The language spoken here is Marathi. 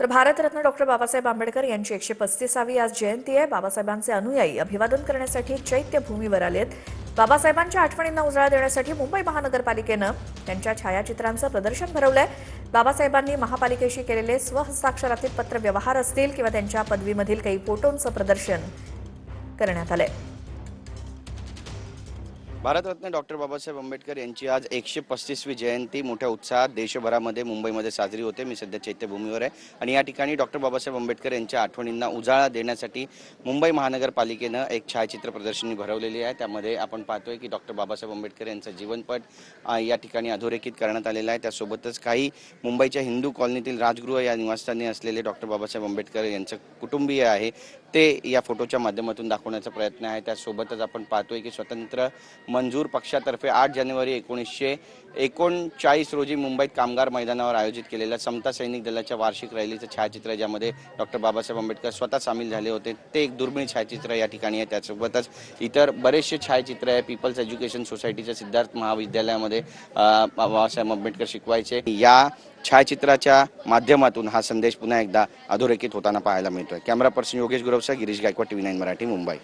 तर भारतरत्न डॉक्टर बाबासाहेब आंबेडकर यांची 135वी आज जयंती आहे। बाबासाहेबांचे अनुयायी अभिवादन करण्यासाठी चैत्यभूमीवर आलेत। बाबासाहेबांच्या आठवणींना उजाळा देण्यासाठी मुंबई महानगरपालिकेनं त्यांच्या छायाचित्रांचं प्रदर्शन भरवलंय। बाबासाहेबांनी महापालिकेशी केलेले स्वहस्ताक्षरातील पत्रव्यवहार असतील किंवा त्यांच्या पदवीमधील काही फोटोंचं प्रदर्शन करण्यात आलंय। भारतरत्न डॉक्टर बाबासाहेब आंबेडकर यांची आज 135वी जयंती मोठ्या उत्साहात देशभरामध्ये मुंबईमध्ये साजरी होते। मी सध्या चैत्यभूमीवर आहे आणि या ठिकाणी डॉक्टर बाबासाहेब आंबेडकर यांच्या आठवणींना उजाळा देण्यासाठी मुंबई महानगरपालिकेनं एक छायाचित्र प्रदर्शनी भरवलेली आहे। त्यामध्ये आपण पाहतोय की डॉक्टर बाबासाहेब आंबेडकर यांचा जीवनपट या ठिकाणी अधोरेखित करण्यात आलेला आहे। त्यासोबतच काही मुंबईच्या हिंदू कॉलनीतील राजगृह या निवासस्थानी असलेले डॉक्टर बाबासाहेब आंबेडकर यांचं कुटुंबीय आहे ते या फोटोच्या माध्यमातून दाखवण्याचा प्रयत्न आहे। त्यासोबतच आपण पाहतोय की स्वतंत्र मंजूर पक्षातर्फे 8 जानेवारी 1939 रोजी मुंबईत कामगार मैदानावर आयोजित केलेल्या समता सैनिक दलाच्या वार्षिक रॅलीचं छायाचित्र आहे, ज्यामध्ये डॉक्टर बाबासाहेब आंबेडकर स्वतः सामील झाले होते। ते एक दुर्मिळ छायाचित्र या ठिकाणी आहे। त्यासोबतच इतर बरेचसे छायाचित्र आहे। पीपल्स एज्युकेशन सोसायटीच्या सिद्धार्थ महाविद्यालयामध्ये बाबासाहेब आंबेडकर शिकवायचे। या छायाचित्राच्या माध्यमातून हा संदेश पुन्हा एकदा अधोरेखित होताना पाहायला मिळतोय। कॅमेरा पर्सन योगेश गुरवसा, गिरीश गायकवाड, TV9 मराठी, मुंबई।